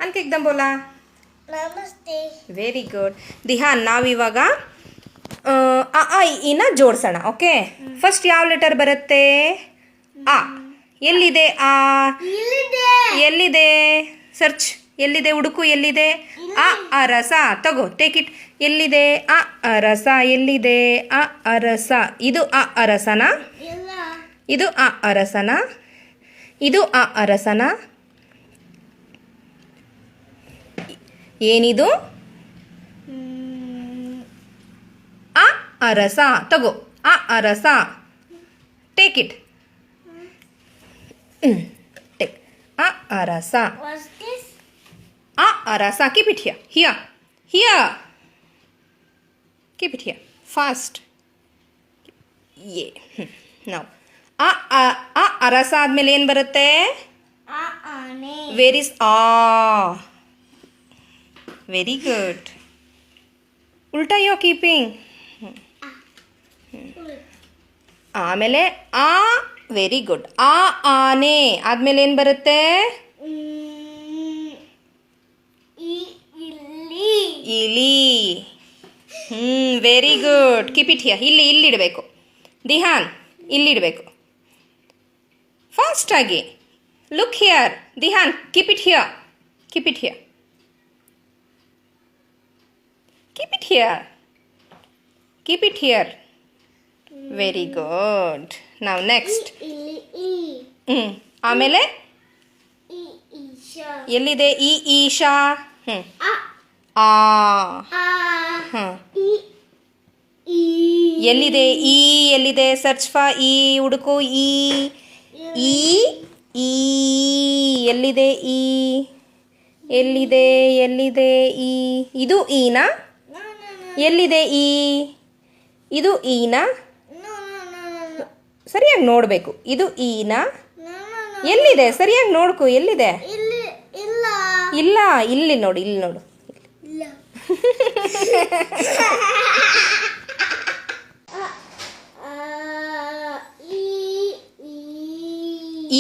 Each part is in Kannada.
ಅನ್ಕೆ ಏಕ್ದಮ್ ಬೋಲಾ. ನಮಸ್ತೆ. Very good Dihan. ನಾವಿವಾಗ ಅ ಆ ಇನ ಜೋಡಿಸೋಣ. ಓಕೆ, ಫಸ್ಟ್ ಯಾವ ಲೆಟರ್ ಬರುತ್ತೆ? ಆ. ಎಲ್ಲಿದೆ ಆ? ಎಲ್ಲಿದೆ? ಸರ್ಚ್. ಎಲ್ಲಿದೆ? ಹುಡುಕು. ಎಲ್ಲಿದೆ? ಅ ಅರಸ. ತಗೋ, ಟೇಕ್ ಇಟ್. ಎಲ್ಲಿದೆ? ಅ ಅರಸ. ಎಲ್ಲಿದೆ? ಅ ಅರಸ. ಇದು ಅ ಅರಸನ? ಇದು ಅ ಅರಸನ? ಇದು ಅ ಅರಸನ? ಏನಿದು? ಅ ಅರಸ. ತಗೋ, ಅ ಅರಸ. Take it. ಟೇಕ್. ಅ ಅರಸ. ಅ ಅರಸ. Keep it here. Here. Here. Keep it here. Fast. ಏ ನಾವು ಅ ಅರಸ ಆದಮೇಲೆ ಏನು ಬರುತ್ತೆ? ವೇರ್ ಇಸ್ ಆ? Very good. ಉಲ್ಟಾ ಯೋ ಕೀಪಿಂಗ್. ಆಮೇಲೆ ಆ. Very good. ಆ ಆನೆ ಆದಮೇಲೆ ಏನು ಬರುತ್ತೆ? ಇಲಿ. Very good. Keep it here. ಇಲ್ಲಿಡಬೇಕು ದಿಹಾನ್. ಇಲ್ಲಿಡಬೇಕು ಫಾಸ್ಟಾಗಿ. Look here Dihan. Keep it here. Keep it here. Keep it here. Keep it here. Very good. Now next. ಆಮೇಲೆ ಎಲ್ಲಿದೆ? ಈ ಈಶಾ. ಆ. ಎಲ್ಲಿದೆ? ಈ ಎಲ್ಲಿದೆ? ಸರ್ಚ್ ಫಾರ್ ಈ. ಹುಡುಕು. ಈ. ಈ. ಈ. ಎಲ್ಲಿದೆ? ಈ. ಎಲ್ಲಿದೆ? ಎಲ್ಲಿದೆ? ಈ. ಇದು ಈನಾ? ಎಲ್ಲಿದೆ ಈ? ಇದು ಈನಾ? ಸರಿಯಾಗಿ ನೋಡಬೇಕು. ಇದು ಈನಾ? ಎಲ್ಲಿದೆ? ಸರಿಯಾಗಿ ನೋಡ್ಕೊ. ಎಲ್ಲಿದೆ? ಇಲ್ಲ. ಇಲ್ಲಿ ನೋಡು. ಇಲ್ಲಿ ನೋಡು.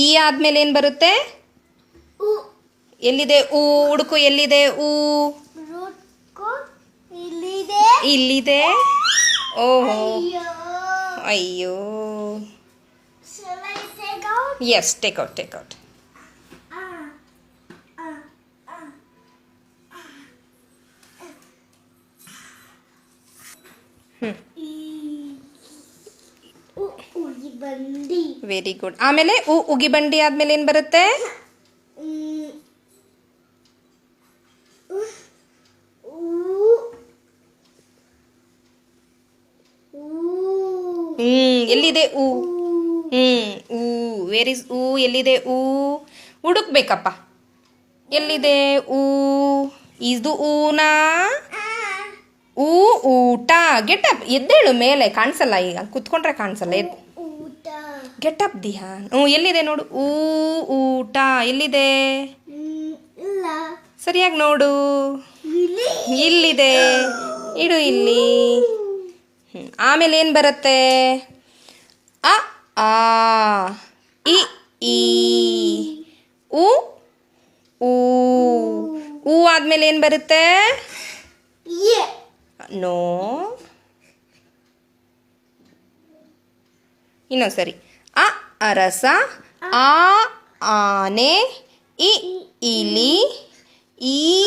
ಈ ಆದ್ಮೇಲೆ ಏನು ಬರುತ್ತೆ? ಎಲ್ಲಿದೆ? ಊ. ಹುಡುಕು. ಎಲ್ಲಿದೆ? ಊ. ಇಲ್ಲಿದೆ. ಓಹೋ. ಅಯ್ಯೋ. Yes, take out. Take out. Very good. ಆಮೇಲೆ ಉಗಿ ಬಂಡಿ ಆದ್ಮೇಲೆ ಏನು ಬರುತ್ತೆ? ಎಲ್ಲಿದೆ? ಊ. ಊ. ವೇರ್ ಇಸ್ ಊ? ಎಲ್ಲಿದೆ ಊ? ಹುಡುಕ್ಬೇಕಪ್ಪ. ಎಲ್ಲಿದೆ ಊ? ಇದು ಊನಾ? ಊ. ಊಟ. Get up. ಎದ್ದೇಳು ಮೇಲೆ. ಕಾಣಿಸಲ್ಲ ಈಗ. ಕುತ್ಕೊಂಡ್ರೆ ಕಾಣಿಸಲ್ಲ. Get up Dihan. ಎಲ್ಲಿದೆ ನೋಡು? ಊ. ಊಟ. ಎಲ್ಲಿದೆ? ಸರಿಯಾಗಿ ನೋಡು. ಇಲ್ಲಿದೆ. ಇಡು ಇಲ್ಲಿ. ಆಮೇಲೆ ಏನು ಬರುತ್ತೆ? ಅ ಆ. ಇ ಈ. ಉ. ಊ. ಊ ಆದ್ಮೇಲೆ ಏನು ಬರುತ್ತೆ? ನೋ. ಇನ್ನೊಂದು ಸರಿ. ಅ ಅರಸ. ಆ ಆನೆ. ಇ ಇಲಿ. ಈ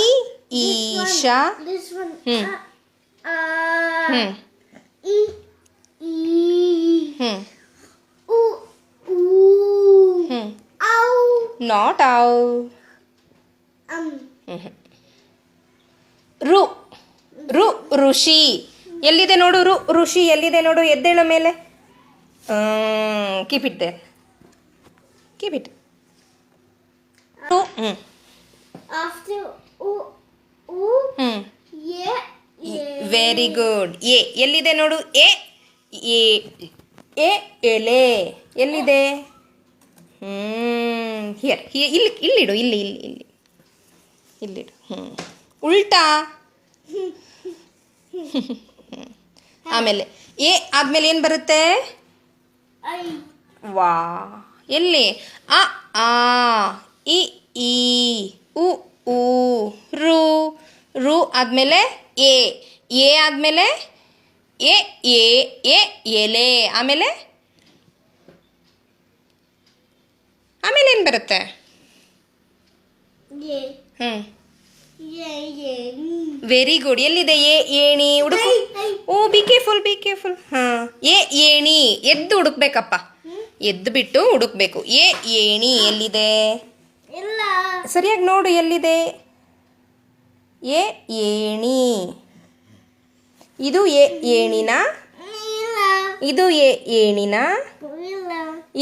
ಈಶಾ. ನಾಟ್ ಔ. ರು. ರು. ಋಷಿ. ಎಲ್ಲಿದೆ ನೋಡು? ರು. ಋಷಿ ಎಲ್ಲಿದೆ ನೋಡು? ಎದ್ದೇಳ ಮೇಲೆ. Keep it there. Keep it. Very good. ಎ ಎಲ್ಲಿದೆ ನೋಡು? ಎ. ಎ ಎಲೆ ಎಲ್ಲಿದೆ? ಹಿಯರ್. ಇಲ್ಲಿಡು. ಇಲ್ಲಿಡು. ಉಲ್ಟಾ. ಆಮೇಲೆ ಎ ಆದ್ಮೇಲೆ ಏನು ಬರುತ್ತೆ? ವಾ. ಎಲ್ಲಿ? ಅ ಆ. ಇ ಈ. ಉ ಊ. ರು ಆದಮೇಲೆ ಎ ಆದಮೇಲೆ ಎ ಎ ಎ ಎಲೆ ಆಮೇಲೆ ಆಮೇಲೆ ಏನು ಬರುತ್ತೆ? ye ಹ್ಞೂ ye ye ವೆರಿ ಗುಡ್. ಎಲ್ಲಿದೆ ಏಣಿ? ಹುಡುಕು. Oh be careful. ಹಾಂ ಏಣಿ ಎದ್ದು ಹುಡುಕ್ಬೇಕಪ್ಪ. ಎದ್ದು ಬಿಟ್ಟು ಹುಡುಕ್ಬೇಕು. ಏಣಿ ಎಲ್ಲಿದೆ? ಇಲ್ಲ ಸರಿಯಾಗಿ ನೋಡು ಎಲ್ಲಿದೆ. ಏಣಿ. ಇದು ಏಣಿನ? ಇಲ್ಲ ಇದು ಏಣಿನ? ಇಲ್ಲ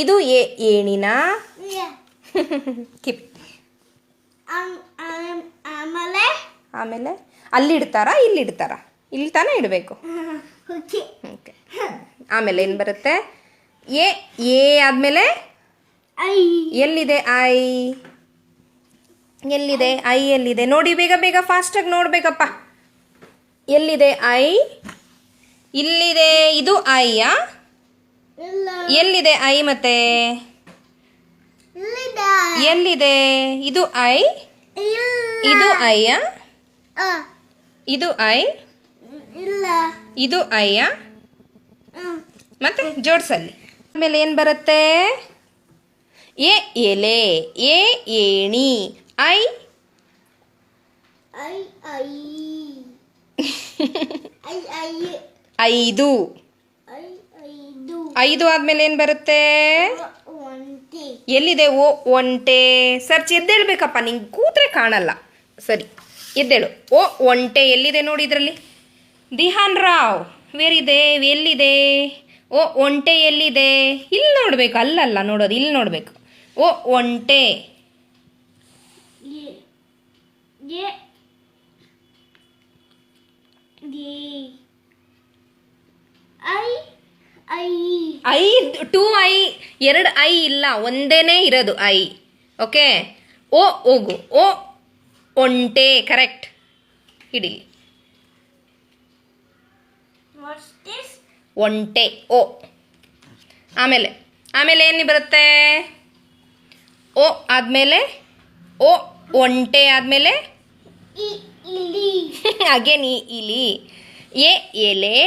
ಇದು ಏಣಿನ? yeah keep. ಆಮೇಲೆ ಆಮೇಲೆ ಅಲ್ಲಿ ಇಡ್ತಾರಾ ಇಲ್ಲಿ ಇಡ್ತಾರಾ? ಇಲ್ಲಿ ತಾನೇ ಇಡಬೇಕು. Okay okay. ಆಮೇಲೆ ಏನು ಬರುತ್ತೆ? ಎ ಆದಮೇಲೆ ಐ ಎಲ್ಲಿದೆ ಐ? ಎಲ್ಲಿದೆ ಐ? ಎಲ್ಲಿದೆ ನೋಡಿ, ಬೇಗ ಫಾಸ್ಟಾಗಿ ನೋಡಬೇಕಪ್ಪ. ಎಲ್ಲಿದೆ ಐ? ಇಲ್ಲಿದೆ. ಇದು ಐಯಾ? ಇಲ್ಲ ಎಲ್ಲಿದೆ ಐ ಮತ್ತೆ? ಇಲ್ಲಿದೆ ಎಲ್ಲಿದೆ? ಇದು ಐ? ಇಲ್ಲ ಇದು ಐಯಾ? ಆ ಇದು ಐ? ಇಲ್ಲ ಇದು ಐಯಾ? ಮತ್ತೆ ಜೋಡ್ಸಲ್ಲಿ. ಆಮೇಲೆ ಏನು ಬರುತ್ತೆ? ಎಲೆ, ಏಣಿ, I I I I I ಐದು. ಐ ಐದು ಐದು ಆದಮೇಲೆ ಏನು ಬರುತ್ತೆ? ಒಂಟಿ ಎಲ್ಲಿದೆ? ಒಂಟೆ. ಸರ್ಚ್ ಎದ್ದೇಳ್ಬೇಕಪ್ಪ, ನಿಂಗೆ ಕೂತ್ರೆ ಕಾಣಲ್ಲ. ಸರಿ ಎದ್ದೇಳು. ಒಂಟೆ ಎಲ್ಲಿದೆ ನೋಡಿ ಇದರಲ್ಲಿ. ದಿಹಾನ್ ರಾವ್ ವೇರಿದೆ? ಎಲ್ಲಿದೆ? ಒಂಟೆ ಎಲ್ಲಿದೆ? ಇಲ್ಲಿ ನೋಡಬೇಕು, ಅಲ್ಲಲ್ಲ ನೋಡೋದು, ಇಲ್ಲಿ ನೋಡಬೇಕು. ಒಂಟೆ. ye ye ye I I I 2 I, 2 I ಇಲ್ಲ, ಒಂದೇನೇ ಇರೋದು ಐ. ಓಕೆ. ಹೋಗು. ಒಂಟೆ ಕರೆಕ್ಟ್. ಹಿಡಿ. ವಾಟ್ಸ್ ದಿಸ್ ಒಂಟೆ. ಆಮೇಲೆ ಏನು ಬರುತ್ತೆ? ಆದಮೇಲೆ ಒಂಟೆ ಆದಮೇಲೆ ಇಲಿ ಅಗೇನ್ ಇಲಿ. ಎಲೆ,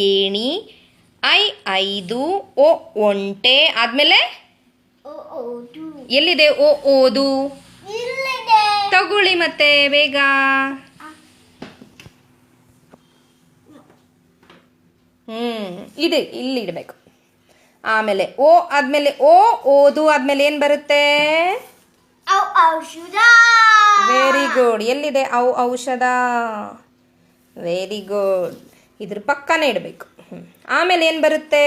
ಏಣಿ, ಐದು, ಒಂಟೆ ಆದಮೇಲೆ ಓದು ಎಲ್ಲಿದೆ? ಓದು. ಇಲ್ಲಿದೆ ತಗೊಳ್ಳಿ ಮತ್ತೆ ಬೇಗ. ಇದೆ, ಇಲ್ಲಿ ಇಡಬೇಕು. ಆಮೇಲೆ ಆದಮೇಲೆ ಓದು ಆದಮೇಲೆ ಏನು ಬರುತ್ತೆ? ಔಷಧ ವೆರಿ ಗುಡ್. ಎಲ್ಲಿದೆ ಔಷಧ? Very good. ಇದ್ರ ಪಕ್ಕನೇ ಇಡಬೇಕು. ಆಮೇಲೆ ಏನು ಬರುತ್ತೆ?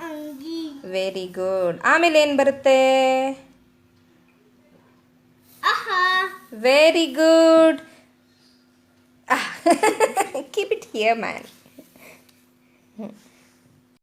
ಅಂಗಿ ವೆರಿ ಗುಡ್. ಆಮೇಲೆ ಏನು ಬರುತ್ತೆ? ಆಹಾ very good. Keep it here man.